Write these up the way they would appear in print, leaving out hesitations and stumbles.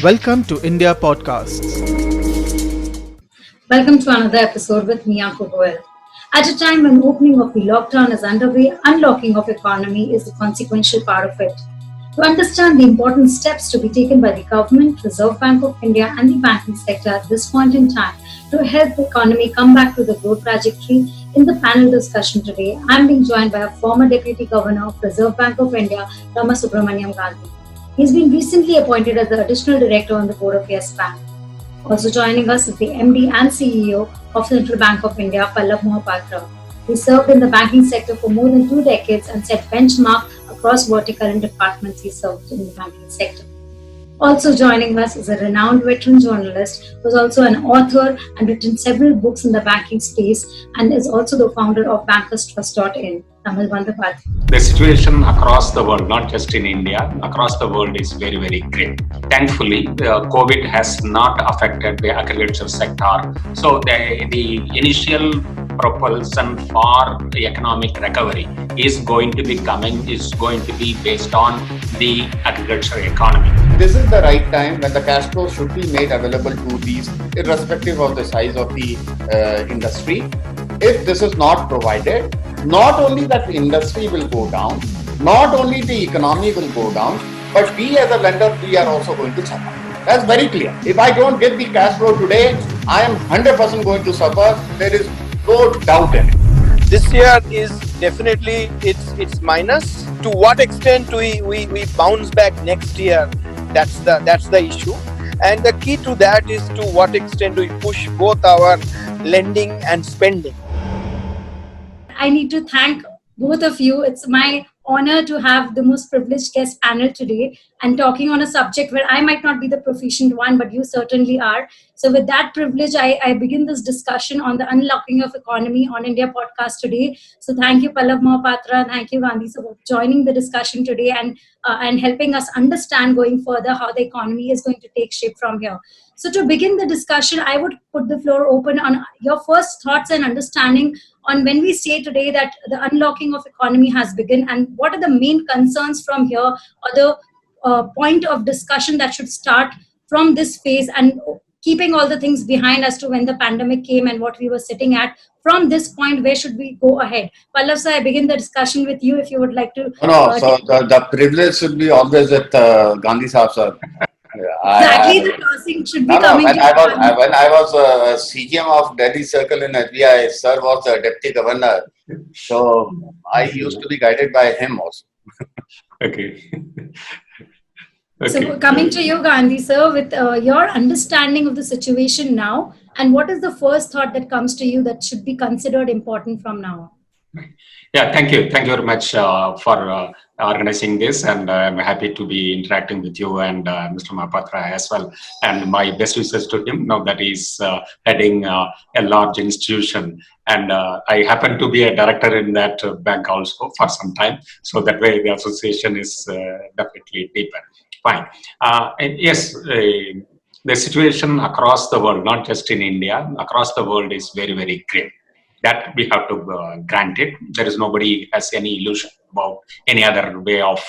Welcome to India Podcasts. Welcome to another episode with me, Anku Goel. At a time when opening of the lockdown is underway, unlocking of economy is the consequential part of it. To understand the important steps to be taken by the government, Reserve Bank of India and the banking sector at this point in time to help the economy come back to the growth trajectory, in the panel discussion today, I am being joined by a former Deputy Governor of Reserve Bank of India, Ramasubramanian Gandhi. He's been recently appointed as the Additional Director on the Board of Yes Bank. Also joining us is the MD and CEO of Central Bank of India, Pallab Mohapatra. He served in the banking sector for more than 2 decades and set benchmark across vertical and departments he served in the banking sector. Also joining us is a renowned veteran journalist who is also an author and written several books in the banking space and is also the founder of BankersTrust.in, Tamal Bandapati. The situation across the world, not just in India, across the world is very, very grim. Thankfully, COVID has not affected the agriculture sector. So the initial propulsion for the economic recovery is going to be based on the agriculture economy. This is the right time when the cash flow should be made available to these, irrespective of the size of the industry. If this is not provided, not only that the industry will go down, not only the economy will go down, but we as a lender, we are also going to suffer. That's very clear. If I don't get the cash flow today, I am 100% going to suffer. There is no doubt in it. This year is definitely it's minus. To what extent we bounce back next year? That's the issue. And the key to that is to what extent we push both our lending and spending. I need to thank both of you. It's my honor to have the most privileged guest panel today and talking on a subject where I might not be the proficient one, but you certainly are. So with that privilege, I begin this discussion on the unlocking of economy on India podcast today. So thank you, Pallab Mohapatra. Thank you, Gandhi, for joining the discussion today and helping us understand going further how the economy is going to take shape from here. So to begin the discussion, I would put the floor open on your first thoughts and understanding on when we say today that the unlocking of economy has begun and what are the main concerns from here or the point of discussion that should start from this phase and keeping all the things behind as to when the pandemic came and what we were sitting at. From this point, where should we go ahead? Pallab sir, I begin the discussion with you if you would like to. So the privilege should be always with Gandhi Sahab sir. Exactly, the tossing should be coming. When I was CGM of Delhi Circle in SBI, sir was the deputy governor. So I used to be guided by him also. Okay. So coming to you, Gandhi sir, with your understanding of the situation now, and what is the first thought that comes to you that should be considered important from now on? Yeah, thank you. Thank you very much for organizing this, and I'm happy to be interacting with you and Mr. Mohapatra as well. And my best wishes to him now that he's heading a large institution. And I happen to be a director in that bank also for some time. So that way the association is definitely deeper. Fine. And yes, the situation across the world, not just in India, across the world is very, very grim. That we have to grant it. There is nobody has any illusion about any other way of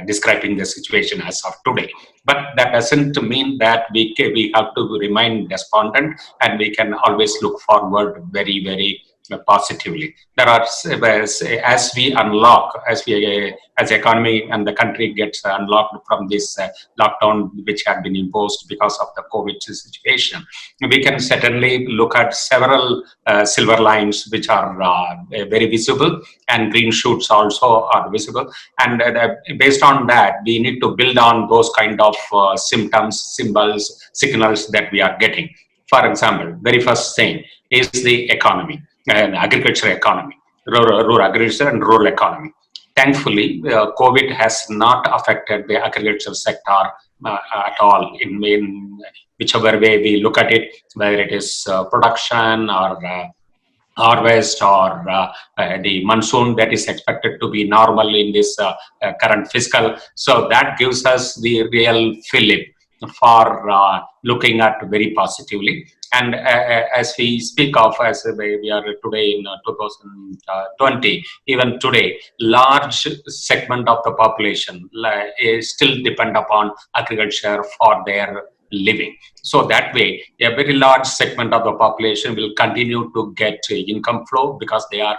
describing the situation as of today. But that doesn't mean that we have to remain despondent and we can always look forward very, very positively. There are, as we unlock, as the economy and the country gets unlocked from this lockdown which had been imposed because of the COVID situation, we can certainly look at several silver lines which are very visible, and green shoots also are visible. And based on that, we need to build on those kind of symptoms, symbols, signals that we are getting. For example, very first thing is the economy. Agriculture economy, rural agriculture and rural economy. Thankfully, COVID has not affected the agriculture sector at all in whichever way we look at it, whether it is production or harvest or the monsoon that is expected to be normal in this current fiscal. So that gives us the real fillip for looking at very positively. And as we speak of, as we are today in 2020, even today, large segment of the population is still depend upon agriculture for their living. So that way, a very large segment of the population will continue to get income flow because they are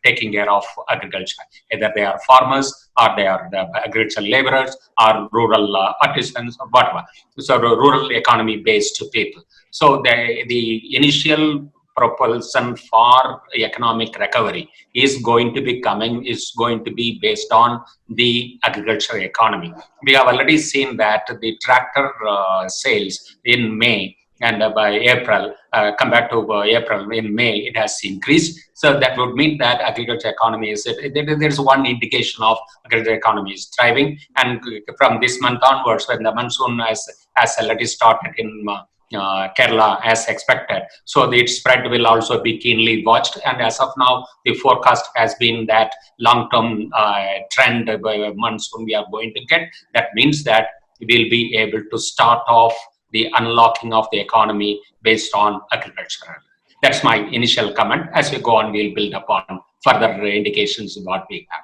taking care of agriculture. Either they are farmers or they are the agricultural laborers or rural artisans or whatever. So rural economy based people. So the initial propulsion for economic recovery is going to be based on the agricultural economy. We have already seen that the tractor sales in May and by April, compared to April, in May, it has increased. So that would mean that agriculture economy there's one indication of agriculture economy is thriving. And from this month onwards, when the monsoon has already started in Kerala as expected, so the spread will also be keenly watched. And as of now, the forecast has been that long-term trend by monsoon we are going to get. That means that we'll be able to start off the unlocking of the economy based on agriculture. That's my initial comment. As we go on, we'll build upon further indications of what we have.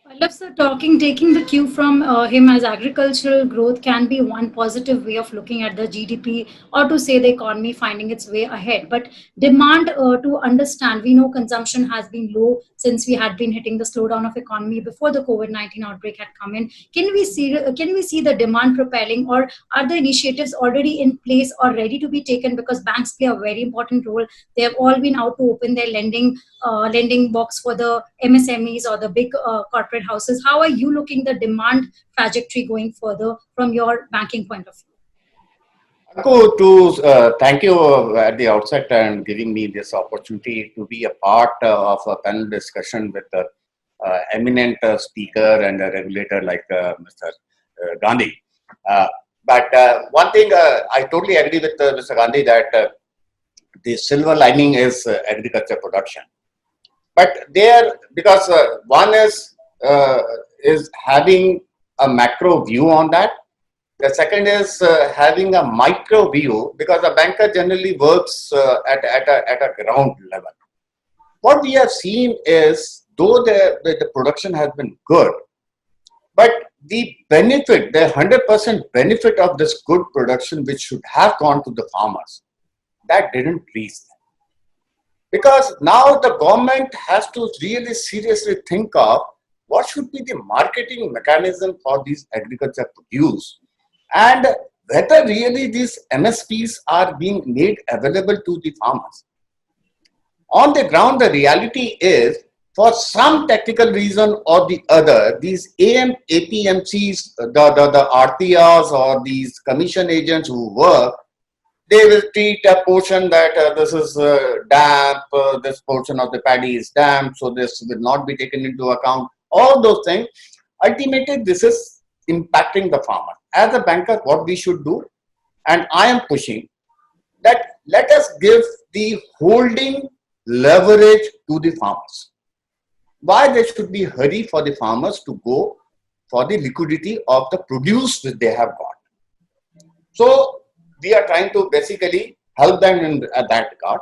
I love sir taking the cue from him, as agricultural growth can be one positive way of looking at the GDP, or to say the economy finding its way ahead. But demand, to understand, we know consumption has been low since we had been hitting the slowdown of economy before the COVID-19 outbreak had come in. Can we see the demand propelling, or are the initiatives already in place or ready to be taken? Because banks play a very important role. They have all been out to open their lending box for the MSMEs or the big corporate houses. How are you looking the demand trajectory going further from your banking point of view? To thank you at the outset and giving me this opportunity to be a part of a panel discussion with an eminent speaker and a regulator like Mr. Gandhi. But one thing, I totally agree with Mr. Gandhi that the silver lining is agriculture production. But there, because one is having a macro view on that. The second is having a micro view, because a banker generally works at a ground level. What we have seen is, though the production has been good, but the benefit, the 100% benefit of this good production, which should have gone to the farmers, that didn't reach them. Because now the government has to really seriously think of what should be the marketing mechanism for these agriculture produce, and whether really these MSPs are being made available to the farmers. On the ground, the reality is, for some technical reason or the other, these APMCs, the RTRs or these commission agents who work, they will treat a portion that this is damp, this portion of the paddy is damp, so this will not be taken into account. All those things, ultimately this is impacting the farmer. As a banker, what we should do, and I am pushing, that let us give the holding leverage to the farmers. Why there should be hurry for the farmers to go for the liquidity of the produce that they have got. So we are trying to basically help them in that regard.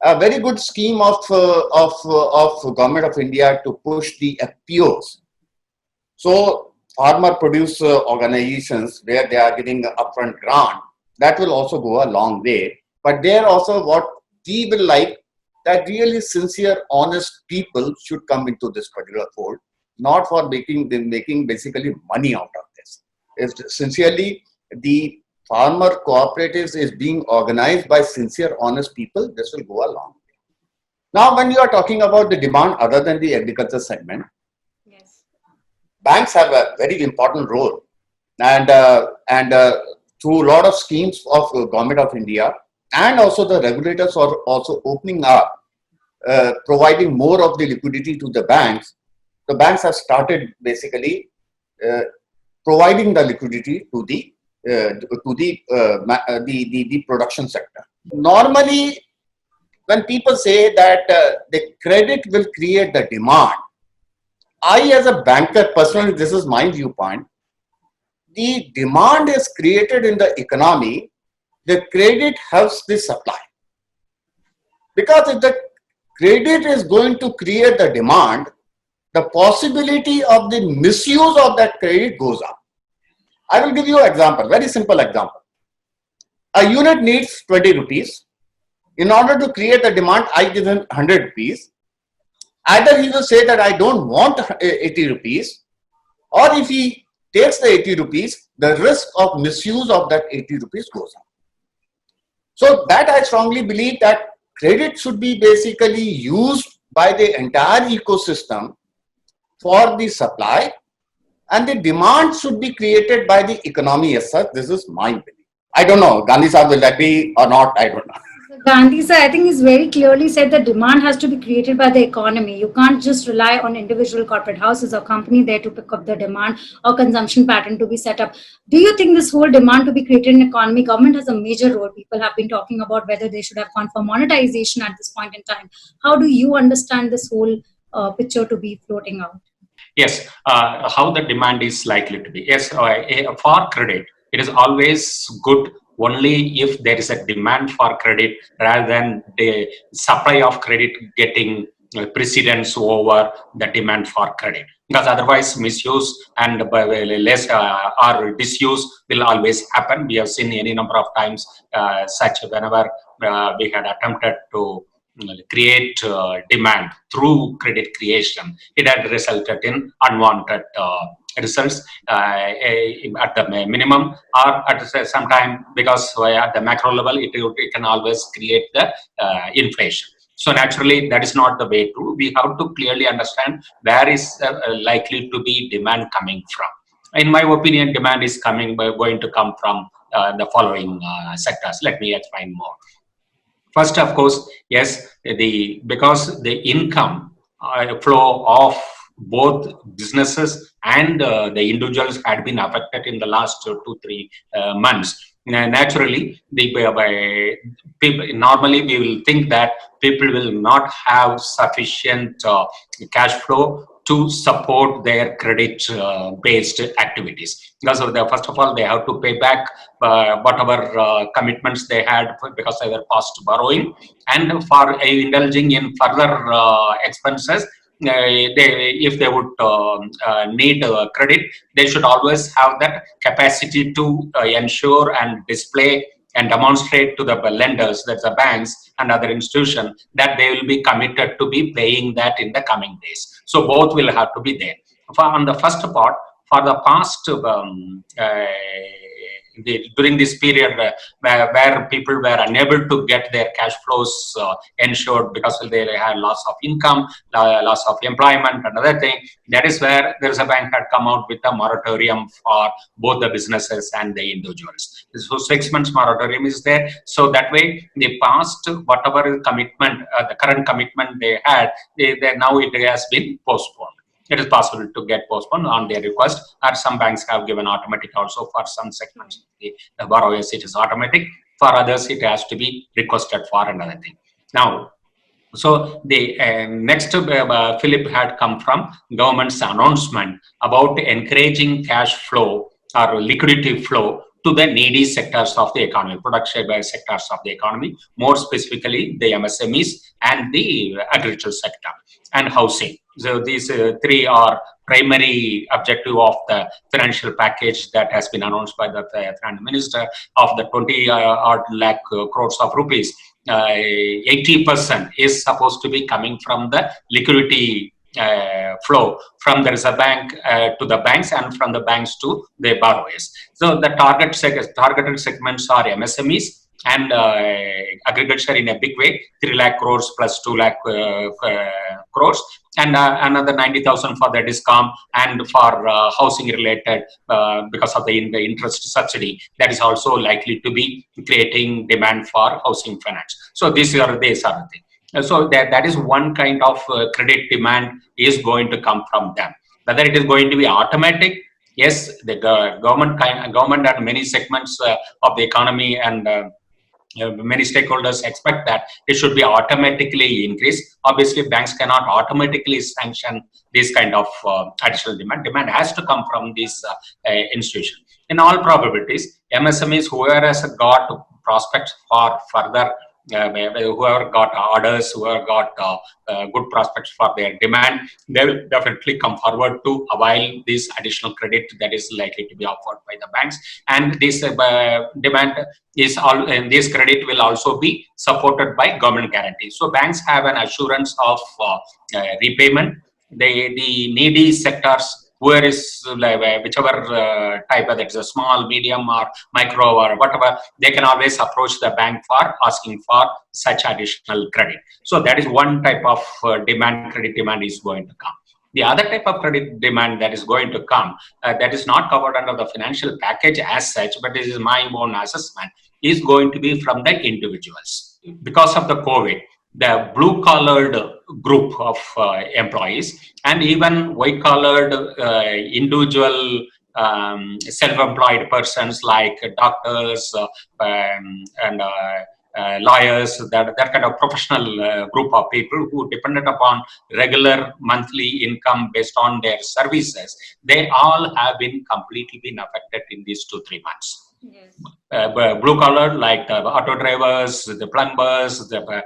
A very good scheme of Government of India to push the FPOs. So farmer produce organizations where they are getting upfront grant, that will also go a long way. But there also, what we will like, that really sincere, honest people should come into this particular fold, not for making basically money out of this. If sincerely the farmer cooperatives is being organized by sincere, honest people, this will go a long way. Now, when you are talking about the demand other than the agriculture segment, Yes. banks have a very important role, and through a lot of schemes of Government of India, and also the regulators are also opening up, providing more of the liquidity to the banks. The banks have started basically providing the liquidity to the production sector. Normally, when people say that the credit will create the demand, I as a banker personally, this is my viewpoint, the demand is created in the economy the credit helps the supply. Because if the credit is going to create the demand, the possibility of the misuse of that credit goes up. I will give you an example, very simple example. A unit needs 20 rupees. In order to create the demand, I give him 100 rupees. Either he will say that I don't want 80 rupees, or if he takes the 80 rupees, the risk of misuse of that 80 rupees goes up. So that I strongly believe that credit should be basically used by the entire ecosystem for the supply, and the demand should be created by the economy as such. This is my belief. I don't know, Gandhi sir will agree or not, I don't know. Gandhi sir, I think he's very clearly said that demand has to be created by the economy. You can't just rely on individual corporate houses or company there to pick up the demand or consumption pattern to be set up. Do you think this whole demand to be created in economy, government has a major role? People have been talking about whether they should have gone for monetization at this point in time. How do you understand this whole picture to be floating out? Yes, how the demand is likely to be. Yes, for credit, it is always good only if there is a demand for credit rather than the supply of credit getting precedence over the demand for credit. Because otherwise misuse and less or disuse will always happen. We have seen any number of times such whenever we had attempted to create demand through credit creation, it had resulted in unwanted results at the minimum, or at some time, because at the macro level it can always create the inflation. So naturally that is not the way to. We have to clearly understand where is likely to be demand coming from. In my opinion, demand is going to come from the following sectors. Let me explain more. First, of course, yes, because the income flow of both businesses and the individuals had been affected in the last 2-3 months. Naturally, people, normally we will think that people will not have sufficient cash flow to support their credit-based activities. Because of first of all, they have to pay back whatever commitments they had because they were past borrowing, and for indulging in further expenses, if they would need credit, they should always have that capacity to ensure and display and demonstrate to the lenders, that's the banks and other institutions, that they will be committed to be paying that in the coming days. So both will have to be there. On the first part, for the past during this period where people were unable to get their cash flows ensured because they had loss of income, loss of employment, another thing, that is where there is a bank had come out with a moratorium for both the businesses and the individuals. So 6 months moratorium is there. So that way, the past whatever commitment, the current commitment they had, now it has been postponed. It is possible to get postponed on their request, or some banks have given automatic also. For some segments, the borrowers it is automatic. For others, it has to be requested for another thing. Now, so the next Philip had come from government's announcement about encouraging cash flow or liquidity flow to the needy sectors of the economy, production sectors of the economy, more specifically the MSMEs and the agricultural sector and housing. So these three are primary objective of the financial package that has been announced by the Finance Minister of the 20 odd lakh crores of rupees. 80% is supposed to be coming from the liquidity flow from the Reserve Bank to the banks and from the banks to the borrowers. So the targeted segments are MSMEs and agriculture in a big way, 3 lakh crores plus 2 lakh crores, and another 90,000 for the DISCOM and for housing related because of the interest subsidy that is also likely to be creating demand for housing finance. So these are the thing. So that is one kind of credit demand is going to come from them. Whether it is going to be automatic, yes, the government and many segments of the economy and many stakeholders expect that it should be automatically increased. Obviously, banks cannot automatically sanction this kind of additional demand. Demand has to come from this institution. In all probabilities, MSMEs, whoever has got prospects for further. Whoever got orders, whoever got good prospects for their demand, they will definitely come forward to avail this additional credit that is likely to be offered by the banks. And this demand is all, and this credit will also be supported by government guarantees. So banks have an assurance of repayment. The needy sectors, where is whichever type, whether it's a small, medium, or micro, or whatever, they can always approach the bank for asking for such additional credit. So that is one type of credit demand is going to come. The other type of credit demand that is going to come, that is not covered under the financial package as such, but this is my own assessment, is going to be from the individuals. Because of the COVID, the blue-collared group of employees and even white-collared individual self-employed persons like doctors and lawyers, that kind of professional group of people who depended upon regular monthly income based on their services, they all have been completely affected in these 2-3 months. Yes. Blue collar, like the auto drivers, the plumbers, the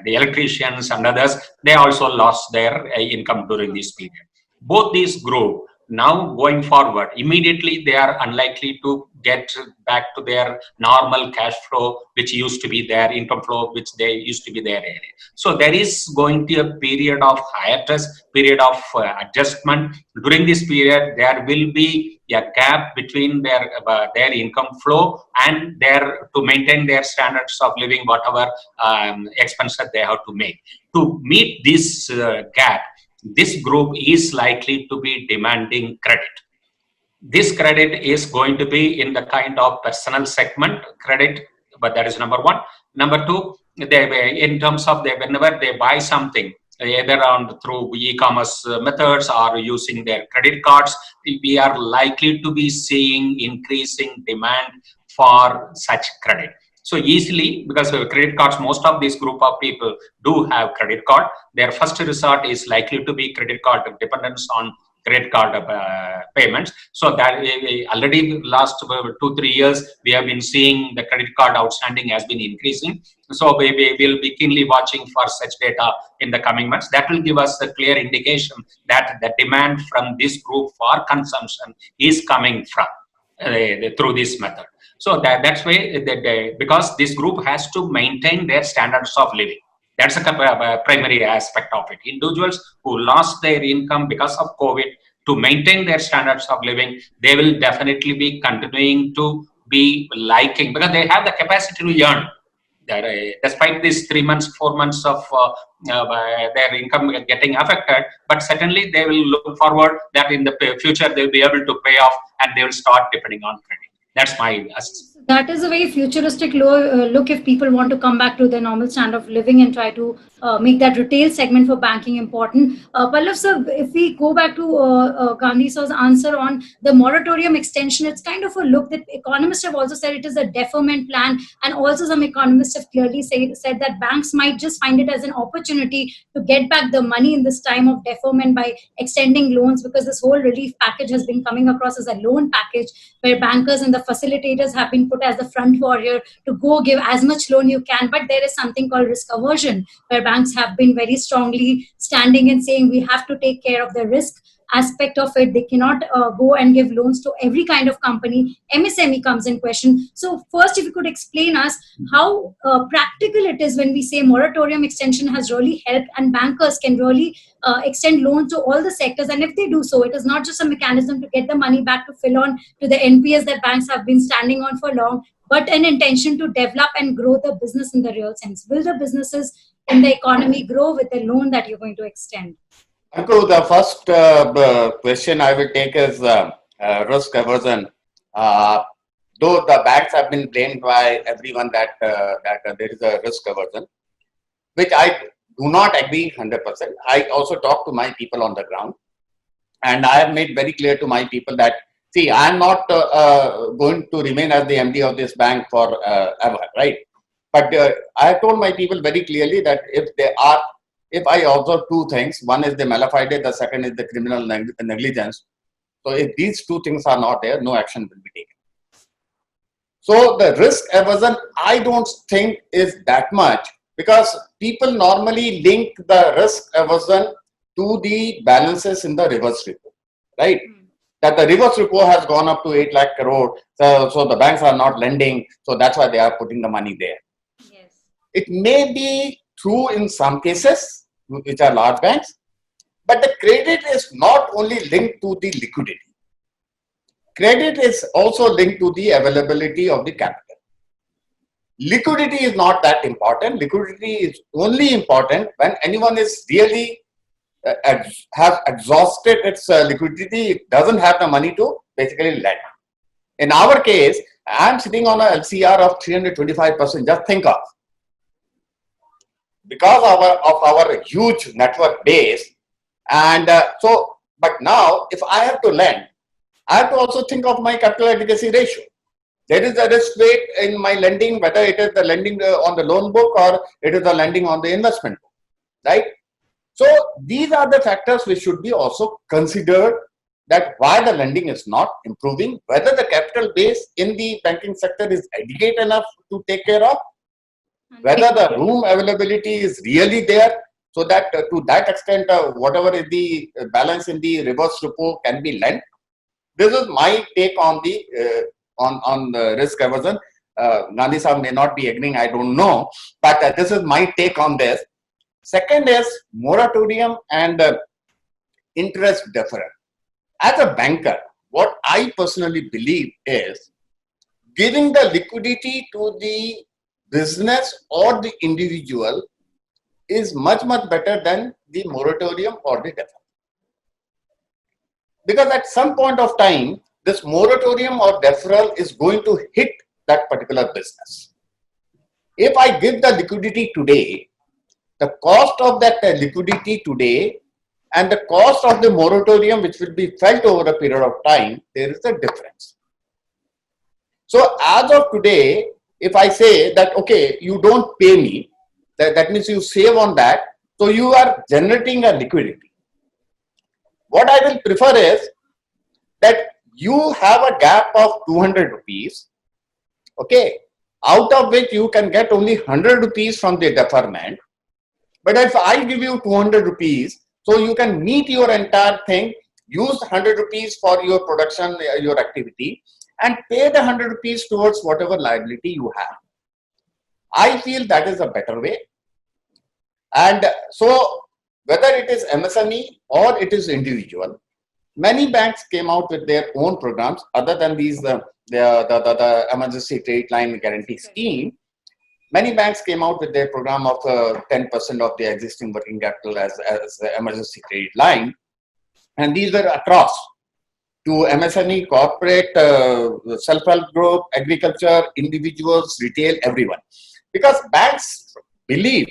electricians and others, they also lost their income during this period. Both these group, now going forward, immediately they are unlikely to get back to their normal cash flow, which used to be their income flow, which they used to be their area. So there is going to be a period of hiatus, period of adjustment. During this period, there will be a gap between their income flow and to maintain their standards of living, whatever expenses they have to make. To meet this gap, this group is likely to be demanding credit. This credit is going to be in the kind of personal segment credit, but that is number one. Number two, in terms of whenever they buy something, either through e-commerce methods or using their credit cards, we are likely to be seeing increasing demand for such credit. So easily, because credit cards, most of this group of people do have credit card. Their first resort is likely to be credit card dependence on credit card payments. So that already last 2-3 years, we have been seeing the credit card outstanding has been increasing. So we will be keenly watching for such data in the coming months. That will give us a clear indication that the demand from this group for consumption is coming from through this method. So that's why, because this group has to maintain their standards of living. That's a primary aspect of it. Individuals who lost their income because of COVID, to maintain their standards of living, they will definitely be continuing to be liking, because they have the capacity to earn. Despite these 3 months, 4 months of their income getting affected, but certainly they will look forward that in the future they will be able to pay off and they will start depending on credit. That's my assessment. That is a very futuristic look if people want to come back to their normal standard of living and try to make that retail segment for banking important. Pallav sir, if we go back to Gandhi sir's answer on the moratorium extension, it's kind of a look that economists have also said it is a deferment plan, and also some economists have clearly said that banks might just find it as an opportunity to get back the money in this time of deferment by extending loans, because this whole relief package has been coming across as a loan package where bankers and the facilitators have been put as the front warrior to go give as much loan you can. But there is something called risk aversion, where banks have been very strongly standing and saying we have to take care of the risk aspect of it. They cannot go and give loans to every kind of company. MSME comes in question. So first, if you could explain us how practical it is when we say moratorium extension has really helped and bankers can really extend loans to all the sectors. And if they do so, it is not just a mechanism to get the money back to fill on to the NPS that banks have been standing on for long, but an intention to develop and grow the business in the real sense. Will the businesses in the economy grow with the loan that you're going to extend? Anku, the first question I will take is risk aversion. Though the banks have been blamed by everyone that there is a risk aversion, which I do not agree 100%. I also talk to my people on the ground, and I have made very clear to my people that, see, I am not going to remain as the MD of this bank for ever, right? But I have told my people very clearly that if I observe two things, one is the malafide, the second is the criminal negligence. So if these two things are not there, no action will be taken. So the risk aversion, I don't think is that much, because people normally link the risk aversion to the balances in the reverse repo, right? That the reverse repo has gone up to 8 lakh crore, so the banks are not lending, so that's why they are putting the money there. Yes. It may be true in some cases, which are large banks, but the credit is not only linked to the liquidity. Credit is also linked to the availability of the capital. Liquidity is not that important. Liquidity is only important when anyone is really has exhausted its liquidity, it doesn't have the money to basically lend. In our case, I'm sitting on a LCR of 325%. Just think of, because of our huge network base, and but now if I have to lend, I have to also think of my capital adequacy ratio. There is a risk weight in my lending, whether it is the lending on the loan book or it is the lending on the investment book, right? So these are the factors which should be also considered, that why the lending is not improving, whether the capital base in the banking sector is adequate enough to take care of, whether the room availability is really there, so that to that extent, whatever is the balance in the reverse repo can be lent. This is my take on the on the risk aversion. Gandhi Sahab may not be agreeing, I don't know, but this is my take on this. Second is moratorium and interest deferral. As a banker, what I personally believe is giving the liquidity to the business or the individual is much better than the moratorium or the deferral. Because at some point of time, this moratorium or deferral is going to hit that particular business. If I give the liquidity today, the cost of that liquidity today and the cost of the moratorium, which will be felt over a period of time, there is a difference. So as of today, if I say that, okay, you don't pay me, that means you save on that, so you are generating a liquidity. What I will prefer is that you have a gap of 200 rupees, okay, out of which you can get only 100 rupees from the deferment. But if I give you 200 rupees, so you can meet your entire thing, use 100 rupees for your production, your activity, and pay the 100 rupees towards whatever liability you have. I feel that is a better way. And so whether it is MSME or it is individual, many banks came out with their own programs other than these, the emergency credit line guarantee scheme. Many banks came out with their program of 10% of their existing working capital as emergency credit line. And these were across to MSME, corporate, self-help group, agriculture, individuals, retail, everyone. Because banks believe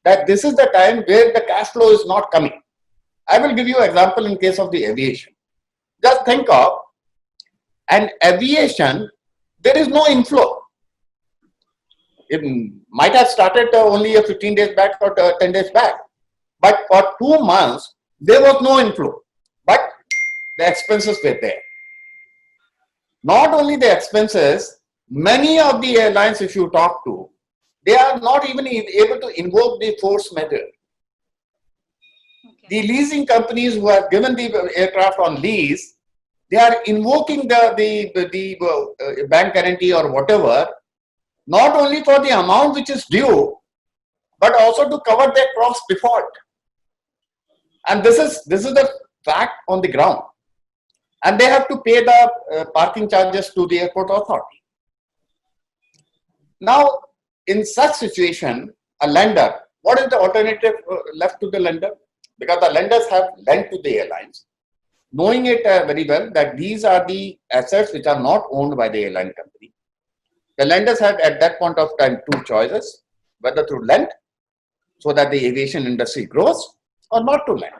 that this is the time where the cash flow is not coming. I will give you an example in case of the aviation. Just think of an aviation, there is no inflow. It might have started only 15 days back or 10 days back. But for 2 months, there was no inflow. But the expenses were there. Not only the expenses, many of the airlines, if you talk to, they are not even able to invoke the force majeure. The leasing companies who have given the aircraft on lease, they are invoking the bank guarantee or whatever, not only for the amount which is due, but also to cover their cross default. And this is the fact on the ground. And they have to pay the parking charges to the airport authority. Now, in such situation, a lender, what is the alternative left to the lender? Because the lenders have lent to the airlines, knowing it very well that these are the assets which are not owned by the airline company. The lenders had at that point of time 2 choices, whether to lend so that the aviation industry grows or not to lend.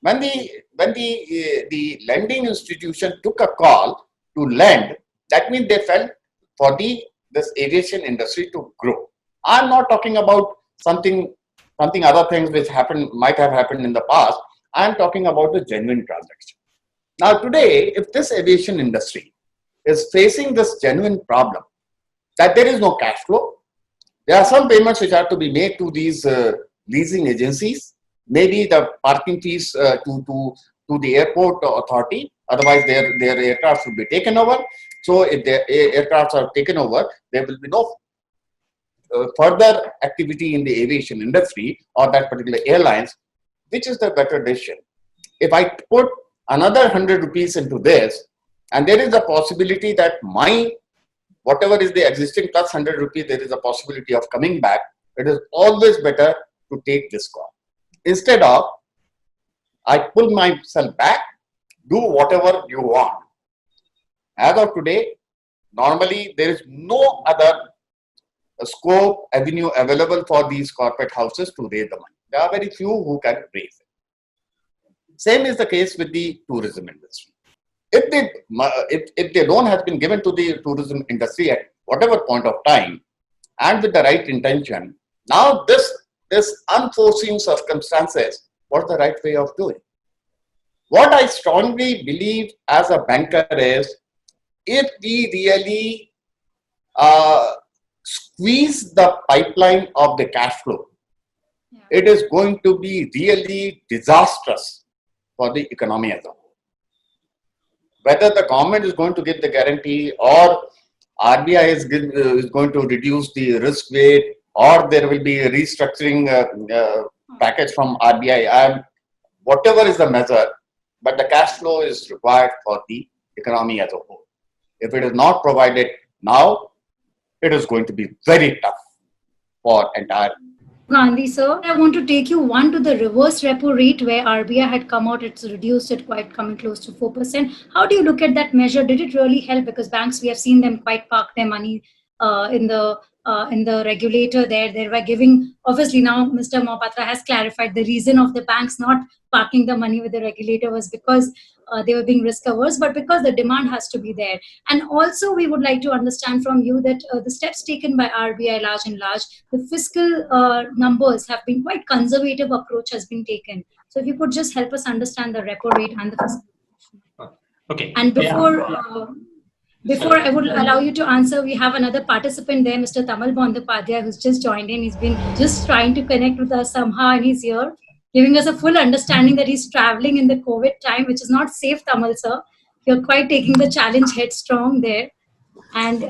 When the lending institution took a call to lend, that means they felt for this aviation industry to grow. I'm not talking about something other things which might have happened in the past. I'm talking about the genuine transaction. Now today, if this aviation industry is facing this genuine problem that there is no cash flow. There are some payments which are to be made to these leasing agencies, maybe the parking fees to the airport authority. Otherwise, their aircraft will be taken over. So if their aircrafts are taken over, there will be no further activity in the aviation industry or that particular airlines. Which is the better decision? If I put another 100 rupees into this, and there is a possibility that my whatever is the existing plus 100 rupees, there is a possibility of coming back. It is always better to take this call. Instead of, I pull myself back, do whatever you want. As of today, normally there is no other scope, avenue available for these corporate houses to raise the money. There are very few who can raise it. Same is the case with the tourism industry. If the loan has been given to the tourism industry at whatever point of time and with the right intention, now this unforeseen circumstances, what's the right way of doing? What I strongly believe as a banker is, if we really squeeze the pipeline of the cash flow, it is going to be really disastrous for the economy as a whole. Whether the government is going to give the guarantee or RBI is going to reduce the risk weight or there will be a restructuring package from RBI and whatever is the measure, but the cash flow is required for the economy as a whole. If it is not provided now, it is going to be very tough for entire. Gandhi, sir, I want to take you one to the reverse repo rate where RBI had come out, it's reduced it quite coming close to 4%. How do you look at that measure? Did it really help? Because banks, we have seen them quite park their money in the regulator there. They were giving, obviously now Mr. Mohapatra has clarified the reason of the banks not parking the money with the regulator was because they were being risk averse, but because the demand has to be there. And also we would like to understand from you that the steps taken by RBI large and large, the fiscal numbers have been quite conservative approach has been taken. So if you could just help us understand the repo rate and the fiscal. Okay. And before I would allow you to answer, we have another participant there, Mr. Tamal Bandopadhyay, who's just joined in. He's been just trying to connect with us somehow and he's here, giving us a full understanding that he's traveling in the COVID time, which is not safe, Tamal sir. You're quite taking the challenge headstrong there. And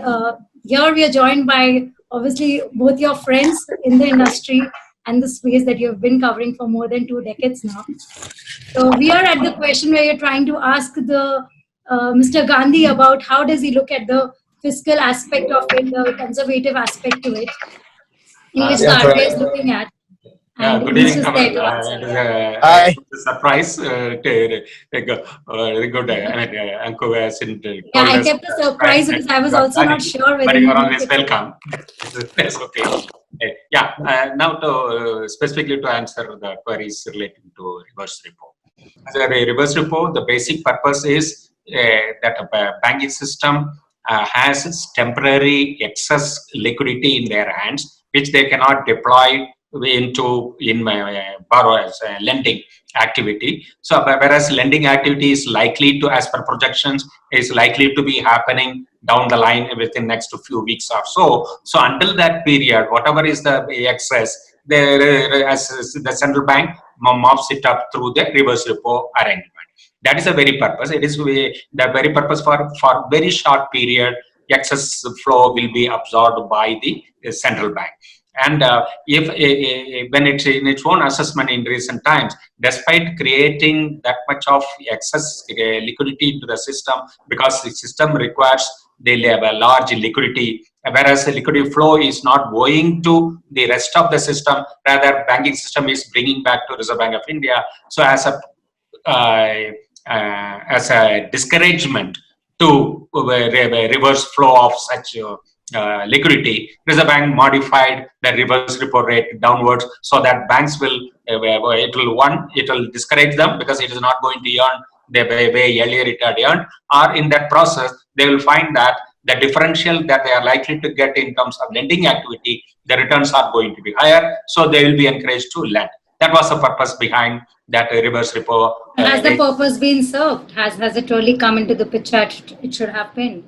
here we are joined by, obviously, both your friends in the industry and the space that you've been covering for more than 2 decades now. So we are at the question where you're trying to ask the Mr. Gandhi about how does he look at the fiscal aspect of it, the conservative aspect to it, in which the RBI is looking at. Good evening, Kamal. It is a surprise. Good. Anko has I kept the surprise because I was also not sure whether you are always welcome. That's okay. Now to specifically to answer the queries relating to reverse repo. As a reverse repo, the basic purpose is that a banking system has temporary excess liquidity in their hands, which they cannot deploy in borrowers lending activity. So whereas lending activity is likely to, as per projections, is likely to be happening down the line within next few weeks or so. So until that period, whatever is the excess, as the central bank mops it up through the reverse repo arrangement. That is the very purpose. It is the very purpose for very short period, excess flow will be absorbed by the central bank. And when it's in its own assessment in recent times, despite creating that much of excess liquidity into the system, because the system requires they have a large liquidity, whereas the liquidity flow is not going to the rest of the system, rather banking system is bringing back to Reserve Bank of India. So as a discouragement to reverse flow of such liquidity, Reserve Bank modified the reverse repo rate downwards so that banks will, it will discourage them because it is not going to earn the way earlier it had earned, or in that process, they will find that the differential that they are likely to get in terms of lending activity, the returns are going to be higher, so they will be encouraged to lend. That was the purpose behind that reverse repo. Has the purpose been served? Has it really come into the picture it should have been?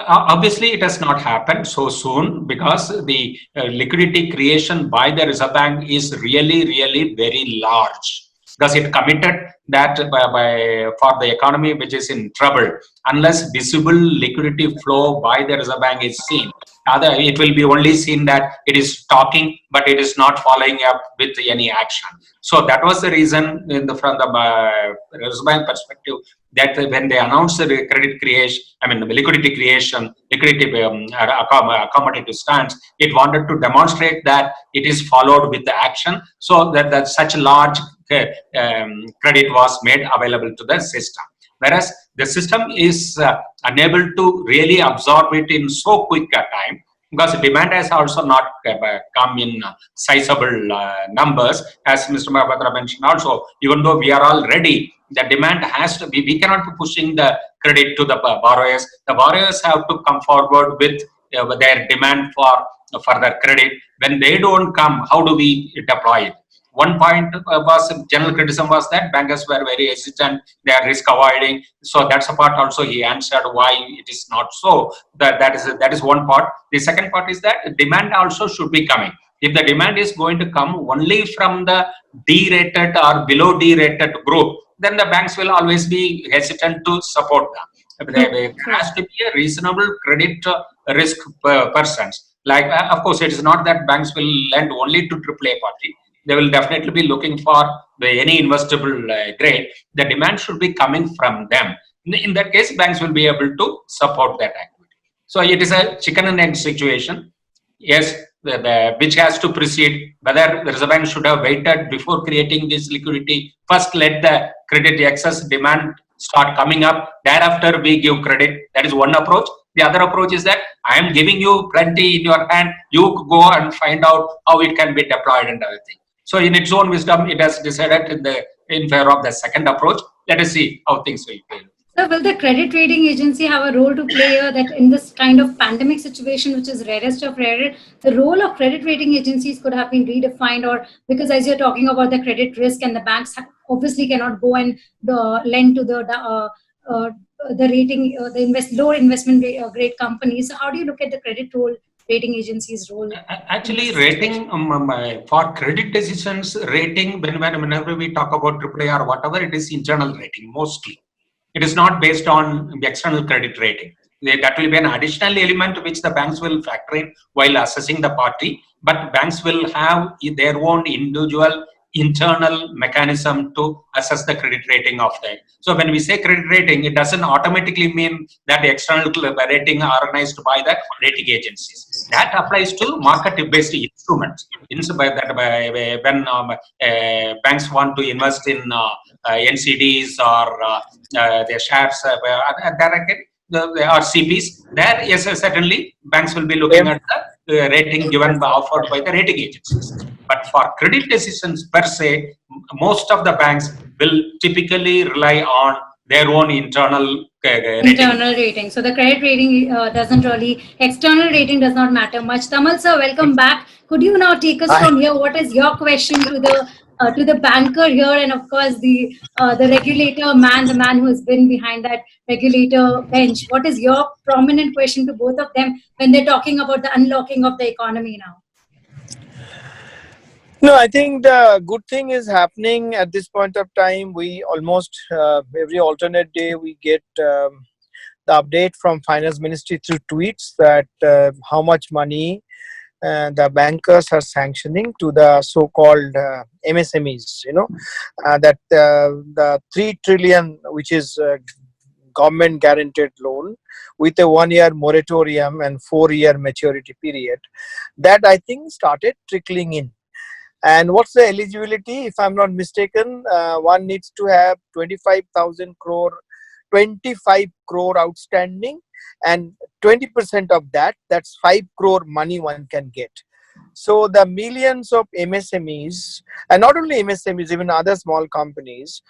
Obviously, it has not happened so soon because the liquidity creation by the Reserve Bank is really, really very large. Because it committed that for the economy which is in trouble, unless visible liquidity flow by the Reserve Bank is seen, it will be only seen that it is talking, but it is not following up with any action. So that was the reason from the Reserve Bank perspective that when they announced the credit creation, the liquidity creation, liquidity accommodative stance, it wanted to demonstrate that it is followed with the action, so that such large credit was made available to the system. Whereas the system is unable to really absorb it in so quick a time, because demand has also not come in sizable numbers, as Mr. Mahapatra mentioned also. Even though we are all ready, the demand has to be, we cannot be pushing the credit to the borrowers. The borrowers have to come forward with their demand for further credit. When they don't come, how do we deploy it? One point was general criticism was that bankers were very hesitant, they are risk avoiding. So that's a part also he answered why it is not so. That is one part. The second part is that demand also should be coming. If the demand is going to come only from the D-rated or below D-rated group, then the banks will always be hesitant to support them. There has to be a reasonable credit risk persons. Like, of course, it is not that banks will lend only to AAA party. They will definitely be looking for any investable grade. The demand should be coming from them. In that case, banks will be able to support that activity. So it is a chicken and egg situation. Yes, which has to proceed. Whether the Reserve Bank should have waited before creating this liquidity. First, let the credit excess demand start coming up. Thereafter, we give credit. That is one approach. The other approach is that I am giving you plenty in your hand. You go and find out how it can be deployed and everything. So, in its own wisdom, it has decided in favor of the second approach. Let us see how things will go. So, will the credit rating agency have a role to play here that in this kind of pandemic situation, which is rarest of rare, the role of credit rating agencies could have been redefined? Or because as you're talking about the credit risk and the banks obviously cannot go and lend to the rating, low investment grade companies. So, how do you look at the credit rating agencies' role? Actually, rating for credit decisions, rating whenever we talk about AAA or whatever, it is internal rating mostly. It is not based on the external credit rating. That will be an additional element which the banks will factor in while assessing the party. But banks will have their own individual internal mechanism to assess the credit rating of that. So when we say credit rating, it doesn't automatically mean that the external rating organized by the rating agencies. That applies to market-based instruments. When banks want to invest in NCDs or their shares, or CPs, there, yes, certainly banks will be looking at the rating given offered by the rating agencies. But for credit decisions per se, most of the banks will typically rely on their own internal rating. So the credit rating doesn't really, external rating does not matter much. Tamal sir, welcome back. Could you now take us from here? What is your question to the banker here, and of course the regulator the man who has been behind that regulator bench? What is your prominent question to both of them when they're talking about the unlocking of the economy now? No, I think the good thing is happening at this point of time. We almost every alternate day we get the update from Finance Ministry through tweets that how much money the bankers are sanctioning to the so-called MSMEs. That the 3 trillion, which is government guaranteed loan with a 1-year moratorium and 4-year maturity period, that I think started trickling in. And what's the eligibility? If I'm not mistaken, one needs to have 25 crore outstanding, and 20% of that, that's 5 crore money one can get. So the millions of MSMEs, and not only MSMEs, even other small companies,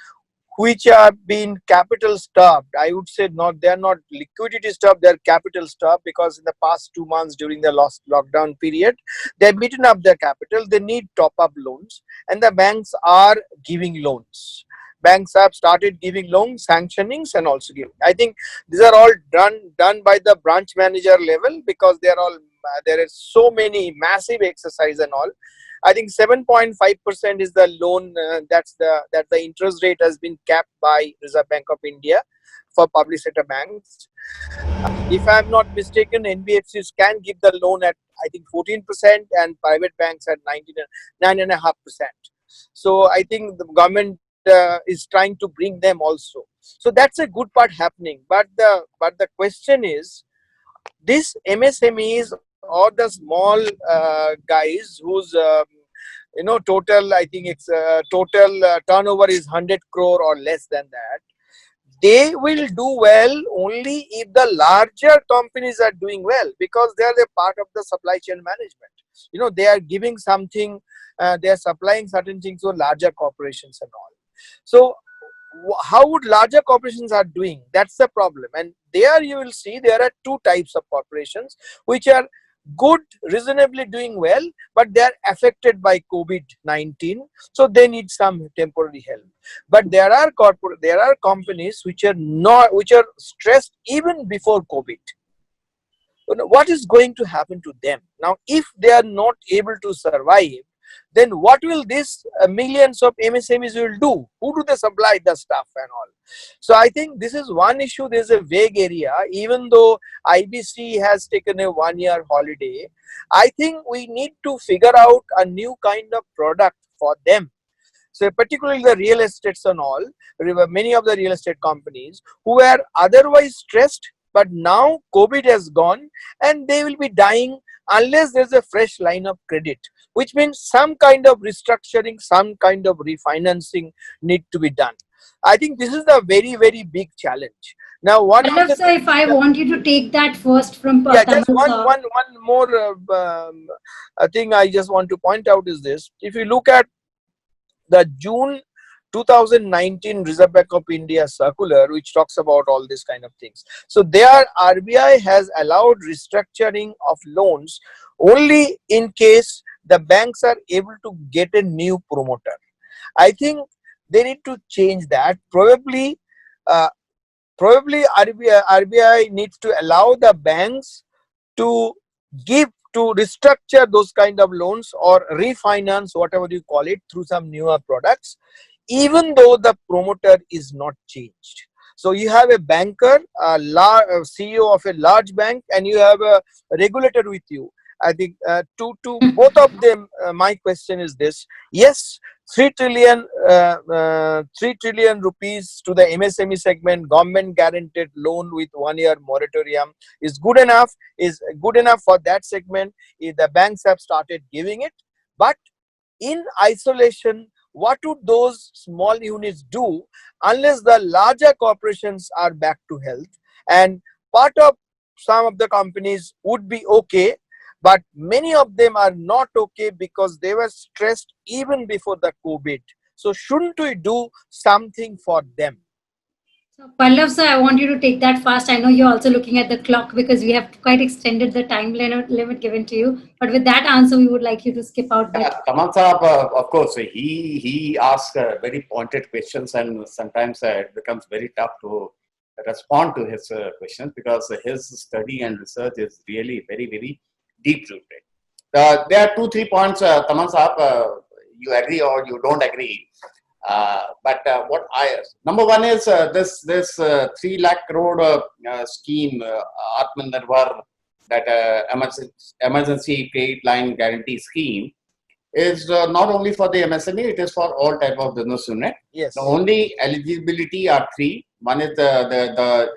which are being capital starved. I would say they are not liquidity starved, they are capital starved, because in the past 2 months during the last lockdown period, they've beaten up their capital. They need top-up loans, and the banks are giving loans. banks have started giving loans, sanctionings, and also giving. I think these are all done by the branch manager level, because they are all there is so many massive exercise and all. I think 7.5% is the loan. That's the interest rate has been capped by Reserve Bank of India for public sector banks. If I'm not mistaken, NBFCs can give the loan at, I think, 14%, and private banks at 9.5%. So I think the government is trying to bring them also. So that's a good part happening. But the question is, this MSMEs or the small guys whose total, I think it's total turnover is 100 crore or less than that, they will do well only if the larger companies are doing well, because they are the part of the supply chain management. They are giving something, they are supplying certain things to larger corporations and all. So how would larger corporations are doing? That's the problem. And there you will see there are two types of corporations which are good, reasonably doing well, but they are affected by COVID-19, so they need some temporary help. But there are companies which are stressed even before COVID. What is going to happen to them now if they are not able to survive? Then what will these millions of MSMEs will do? Who do they supply the stuff and all? So I think this is one issue. There's a vague area. Even though IBC has taken a 1-year holiday, I think we need to figure out a new kind of product for them. So particularly the real estates and all, many of the real estate companies who were otherwise stressed, but now COVID has gone and they will be dying unless there's a fresh line of credit, which means some kind of restructuring, some kind of refinancing need to be done. I think this is a very, very big challenge. Now, if I want you to take that first from just one more thing I just want to point out is this. If you look at the June 2019 Reserve Bank of India circular, which talks about all these kind of things. So there RBI has allowed restructuring of loans only in case the banks are able to get a new promoter. I think they need to change that. Probably RBI needs to allow the banks to restructure those kind of loans or refinance, whatever you call it, through some newer products, even though the promoter is not changed. So you have a banker, a CEO of a large bank, and you have a regulator with you. I think to both of them, my question is this: yes, 3 trillion rupees to the MSME segment, government guaranteed loan with 1-year moratorium is good enough. For that segment. If the banks have started giving it, but in isolation, what would those small units do unless the larger corporations are back to health? And part of some of the companies would be okay, but many of them are not okay because they were stressed even before the COVID. So shouldn't we do something for them? So Pallav sir, I want you to take that fast. I know you're also looking at the clock because we have quite extended the time limit given to you. But with that answer, we would like you to skip out that. Taman Saab, of course, he asks very pointed questions, and sometimes it becomes very tough to respond to his questions because his study and research is really very, very deep rooted. There are 2-3 points, Taman Saab, you agree or you don't agree. Number one is this 3 lakh crore scheme, Atmanirbhar, that emergency credit line guarantee scheme, is not only for the MSME, it is for all type of business unit. Yes. The only eligibility are 3. One is the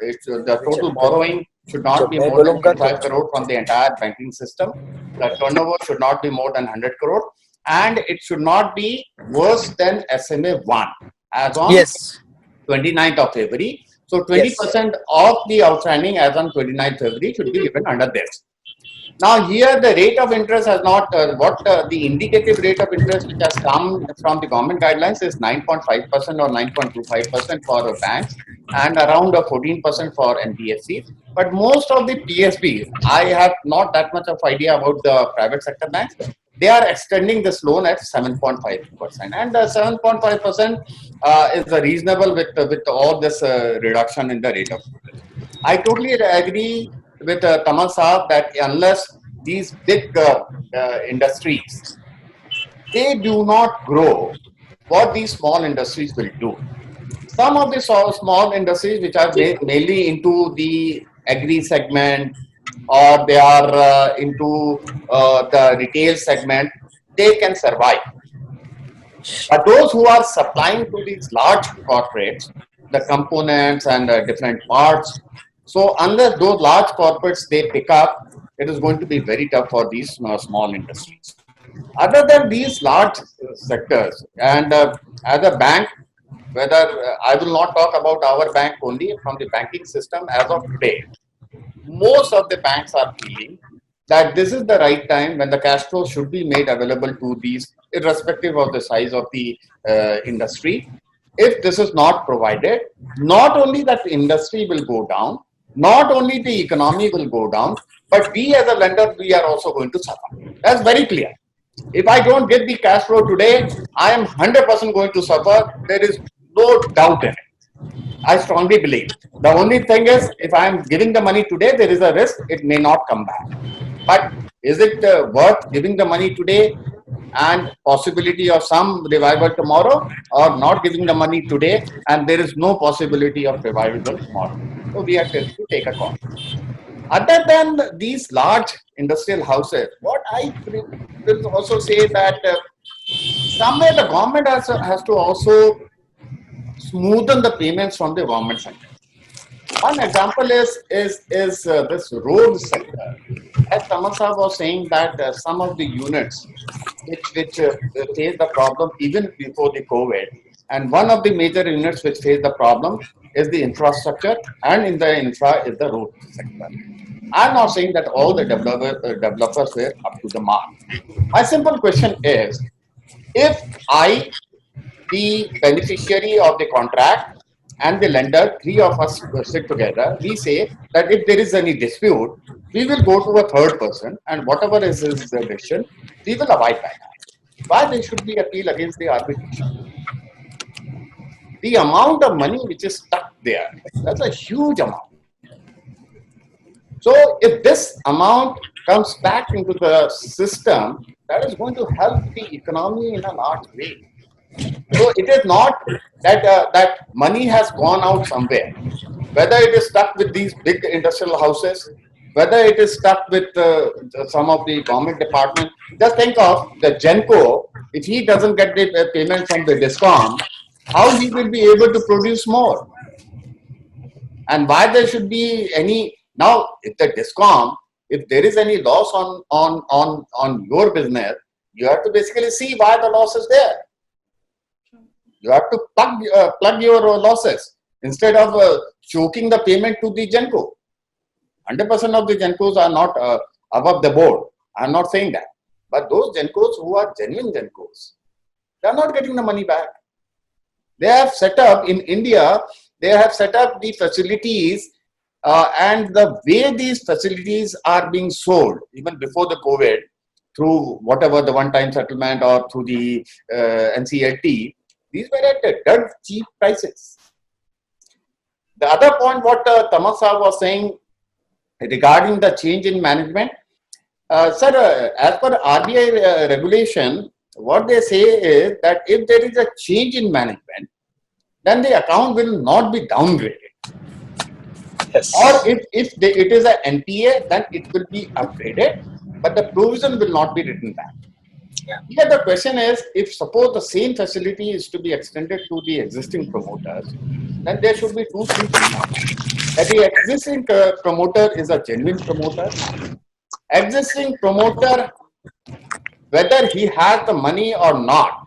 total borrowing should not be more than 5 crore from the entire banking system. The turnover should not be more than 100 crore. And it should not be worse than SMA 1 as on 29th of February. So 20% of the outstanding as on 29th February should be given under this. Now here the rate of interest has not, the indicative rate of interest which has come from the government guidelines is 9.5% or 9.25% for banks and around 14% for NBFCs. But most of the PSBs, I have not that much of idea about the private sector banks, they are extending this loan at 7.5%, and 7.5% is reasonable with all this reduction in the rate of interest. I totally agree with Taman Saab that unless these big industries, they do not grow, what these small industries will do. Some of the small industries which are mainly into the agri segment, or they are into the retail segment, they can survive. But those who are supplying to these large corporates, the components and different parts, so unless those large corporates they pick up, it is going to be very tough for these small industries. Other than these large sectors, and as a bank, whether I will not talk about our bank only, from the banking system as of today, most of the banks are feeling that this is the right time when the cash flow should be made available to these, irrespective of the size of the industry. If this is not provided, not only that the industry will go down, not only the economy will go down, but we as a lender, we are also going to suffer. That's very clear. If I don't get the cash flow today, I am 100% going to suffer. There is no doubt in it. I strongly believe. The only thing is, if I am giving the money today, there is a risk it may not come back. But is it worth giving the money today and possibility of some revival tomorrow, or not giving the money today and there is no possibility of revival tomorrow? So we have to take a call. Other than these large industrial houses, what I will also say that somewhere the government has to also smoothen the payments from the government sector. One example is this road sector. As Taman Saab was saying that some of the units which faced the problem even before the COVID, and one of the major units which faced the problem is the infrastructure, and in the infra is the road sector. I'm not saying that all the developers were up to the mark. My simple question is, if I, the beneficiary of the contract, and the lender, three of us sit together, we say that if there is any dispute, we will go to a third person, and whatever is his decision, we will abide by that. Why there should be appeal against the arbitration? The amount of money which is stuck there, that's a huge amount. So if this amount comes back into the system, that is going to help the economy in a large way. So it is not that that money has gone out somewhere. Whether it is stuck with these big industrial houses, whether it is stuck with some of the government departments. Just think of the Genco. If he doesn't get the payment from the DISCOM, how he will be able to produce more? And why there should be any now? If the DISCOM, if there is any loss on your business, you have to basically see why the loss is there. You have to plug your losses instead of choking the payment to the Genco. 100% of the Gencos are not above the board. I'm not saying that. But those Gencos who are genuine Gencos, they are not getting the money back. They have set up in India, they have set up the facilities and the way these facilities are being sold, even before the COVID, through whatever the one-time settlement or through the NCLT, these were at dirt cheap prices. The other point what Taman Saab was saying regarding the change in management, sir, as per RBI regulation, what they say is that if there is a change in management, then the account will not be downgraded. Yes. Or if it is an NPA, then it will be upgraded, but the provision will not be written back. Yeah. Here the question is, if suppose the same facility is to be extended to the existing promoters, then there should be two things. That the existing promoter is a genuine promoter. Existing promoter, whether he has the money or not,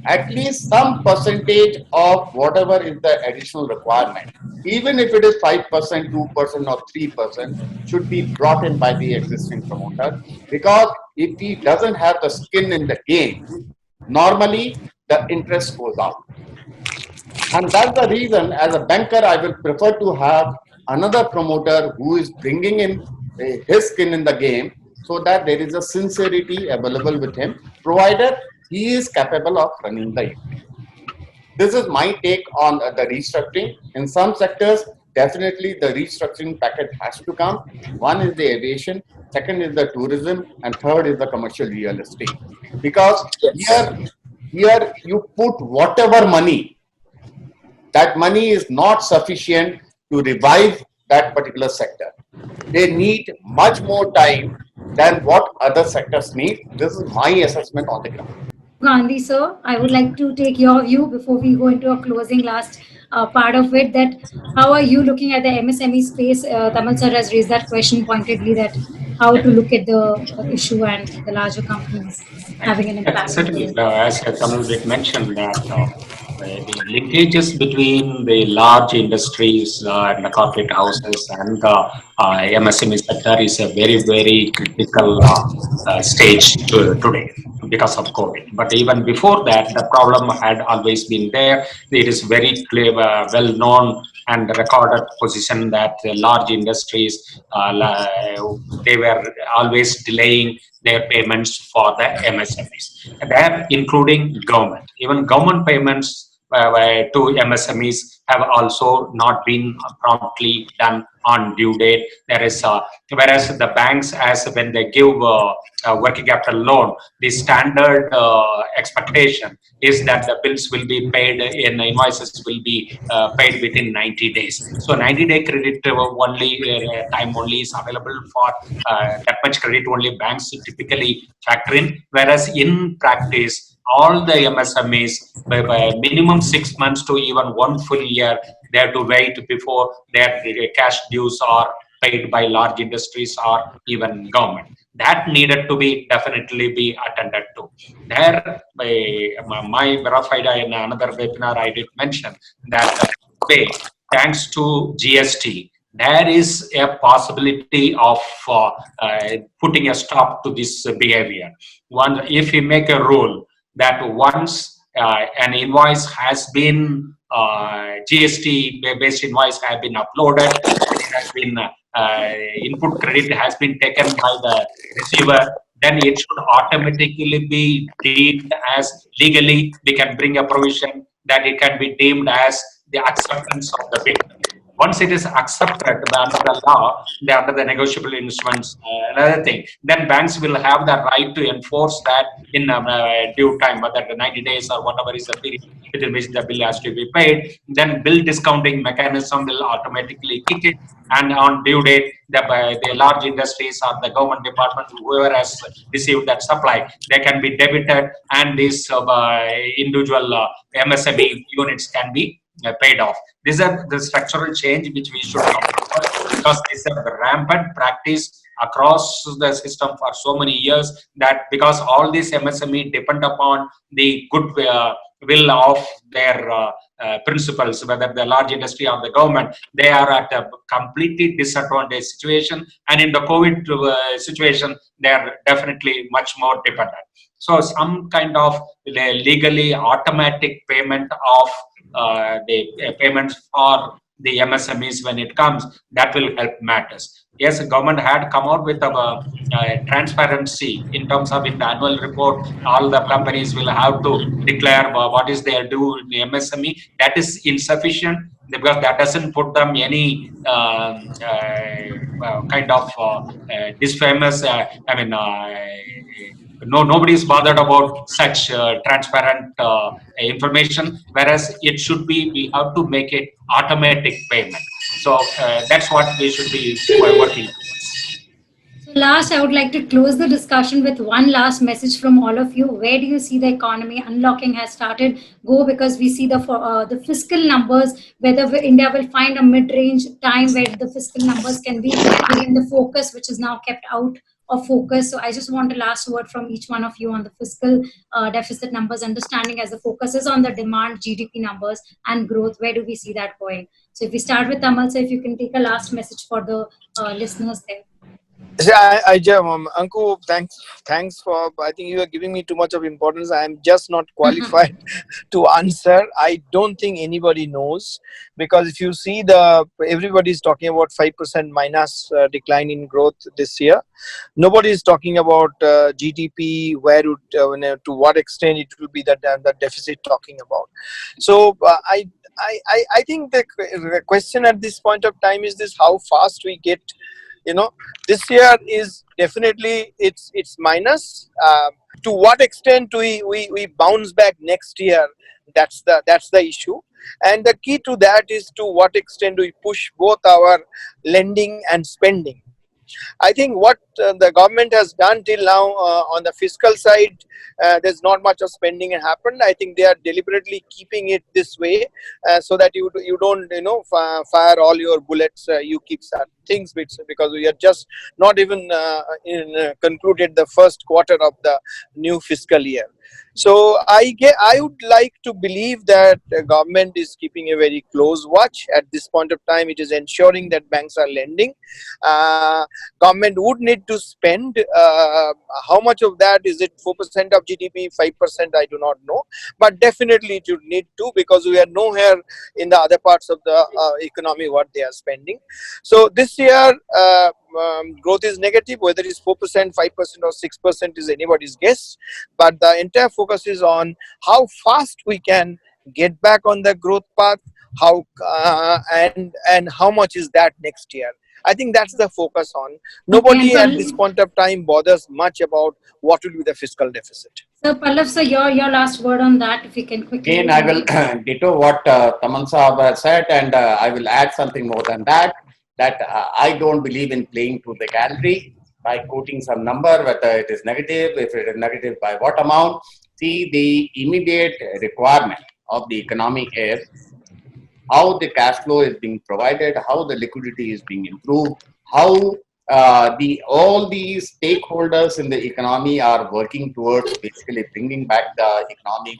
at least some percentage of whatever is the additional requirement, even if it is 5%, 2% or 3%, should be brought in by the existing promoter. Because if he doesn't have the skin in the game, normally the interest goes out. And that's the reason, as a banker, I will prefer to have another promoter who is bringing in his skin in the game, so that there is a sincerity available with him, provided he is capable of running the unit. This is my take on the restructuring. In some sectors, definitely the restructuring package has to come. One is the aviation, second is the tourism, and third is the commercial real estate. Because here you put whatever money, that money is not sufficient to revive that particular sector. They need much more time than what other sectors need. This is my assessment on the ground. Gandhi, sir, I would like to take your view before we go into a closing last part of it. That how are you looking at the MSME space? Tamal sir has raised that question pointedly, that how to look at the issue and the larger companies having an impact. Certainly, as Kamal did mention that the linkages between the large industries and the corporate houses and the MSME sector is a very, very critical stage today because of COVID. But even before that, the problem had always been there. It is very clear, well known and recorded position that the large industries, they were always delaying their payments for the MSMEs, and that including government. Even government payments to MSMEs have also not been promptly done on due date. There is whereas the banks, as when they give working capital loan, the standard expectation is that the bills will be paid in invoices will be paid within 90 days. So 90-day credit time only is available for that much credit only banks typically factor in. Whereas in practice, all the MSMEs, by minimum 6 months to even 1 full year, they have to wait before their cash dues are paid by large industries or even government. That needed to be definitely be attended to. There, my verified in another webinar, I did mention that thanks to GST, there is a possibility of putting a stop to this behavior. One, if we make a rule that once an invoice has been GST based invoice has been uploaded, it has been input credit has been taken by the receiver, then it should automatically be deemed as legally. We can bring a provision that it can be deemed as the acceptance of the bill. Once it is accepted under the law, under the negotiable instruments, another thing, then banks will have the right to enforce that in due time, whether the 90 days or whatever is the period within which the bill has to be paid. Then bill discounting mechanism will automatically kick in, and on due date, the large industries or the government department, whoever has received that supply, they can be debited, and these individual MSME units can be paid off. These are the structural change which we should talk about, because this is a rampant practice across the system for so many years, that because all these MSME depend upon the good will of their principals, whether the large industry or the government, they are at a completely disadvantaged situation, and in the COVID situation, they are definitely much more dependent. So some kind of legally automatic payment of the payments for the MSMEs when it comes, that will help matters. Yes, the government had come out with a transparency in terms of in the annual report, all the companies will have to declare what is their due in the MSME. That is insufficient, because that doesn't put them any kind of this famous, nobody is bothered about such transparent information, whereas it should be, we have to make it automatic payment. So that's what we should be working towards. Last, I would like to close the discussion with one last message from all of you. Where do you see the economy unlocking has started go? Because we see the fiscal numbers, whether India will find a mid-range time where the fiscal numbers can be in the focus, which is now kept out of focus. So I just want a last word from each one of you on the fiscal deficit numbers, understanding as the focus is on the demand, GDP numbers and growth. Where do we see that going? So if we start with Tamal, so if you can take a last message for the listeners there. Anku, thanks for. I think you are giving me too much of importance. I am just not qualified to answer. I don't think anybody knows, because if you see everybody is talking about 5% minus decline in growth this year. Nobody is talking about GDP. To what extent it will be the deficit talking about. So I think the question at this point of time is this: how fast we get. This year is definitely it's minus. To what extent we bounce back next year? That's the issue, and the key to that is to what extent we push both our lending and spending. I think what the government has done till now on the fiscal side, there's not much of spending happened. I think they are deliberately keeping it this way so that you don't fire all your bullets. You keep certain things because we are just not even concluded the first quarter of the new fiscal year. So I would like to believe that the government is keeping a very close watch at this point of time. It is ensuring that banks are lending. Government would need to spend. How much of that is it? 4% of GDP, 5%? I do not know, but definitely it would need to, because we are nowhere in the other parts of the economy what they are spending. So this year growth is negative. Whether it's 4%, 5% or 6% is anybody's guess, but the entire focus is on how fast we can get back on the growth path, how and how much is that next year. I think that's the focus on. Nobody at this point of time bothers much about what will be the fiscal deficit. So Pallav, sir, your last word on that, if you can quickly. Again, I will ditto what Taman Saab said, and I will add something more than that. I don't believe in playing to the gallery by quoting some number, whether it is negative, if it is negative by what amount. See, the immediate requirement of the economy is how the cash flow is being provided, how the liquidity is being improved, how all these stakeholders in the economy are working towards basically bringing back the economy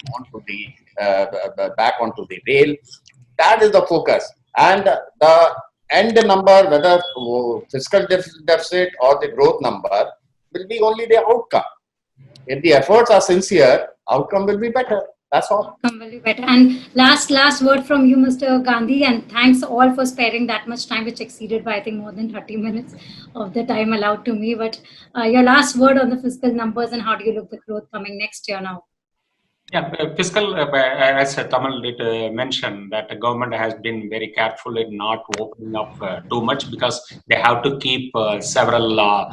back onto the rail. That is the focus, and the end number, whether fiscal deficit or the growth number, will be only the outcome. If the efforts are sincere, outcome will be better. That's all. Outcome will be better. And last word from you, Mr. Gandhi, and thanks all for sparing that much time, which exceeded by I think more than 30 minutes of the time allowed to me. But your last word on the fiscal numbers and how do you look the growth coming next year now? Yeah, fiscal, as Tamal did mention, that the government has been very careful in not opening up too much, because they have to keep several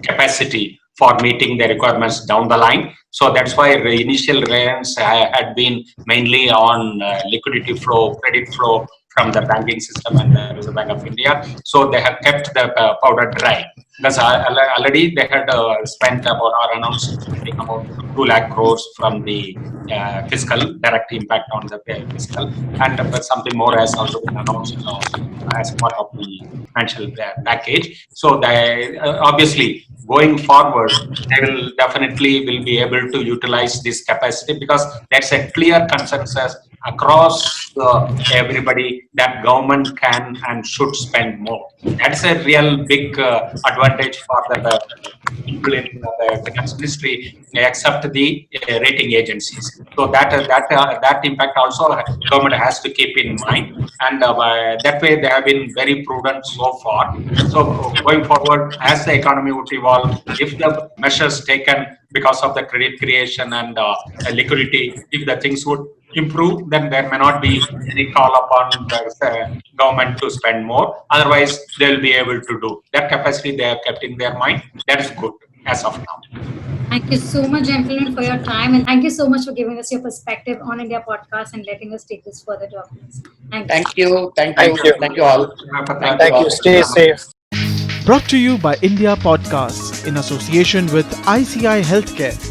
capacity for meeting the requirements down the line. So that's why the initial reliance had been mainly on liquidity flow, credit flow from the banking system and the Reserve Bank of India. So they have kept the powder dry. Because already they had spent about or announced about 2 lakh crores from the fiscal, direct impact on the fiscal, and something more has also been announced as part of the financial package. So they, obviously going forward, they will definitely be able to utilize this capacity, because that's a clear consensus across everybody that government can and should spend more. That's a real big advantage for the people in the finance ministry, except the rating agencies. So that impact also government has to keep in mind, and that way they have been very prudent so far. So going forward, as the economy would evolve, if the measures taken because of the credit creation and liquidity, if the things would improve, then there may not be any call upon the government to spend more. Otherwise, they will be able to do that capacity they have kept in their mind. That is good as of now. Thank you so much, gentlemen, for your time, and thank you so much for giving us your perspective on India podcast and letting us take this further to audience. Thank you all. Thank you. Stay safe. Brought to you by India Podcasts in association with ICI Healthcare.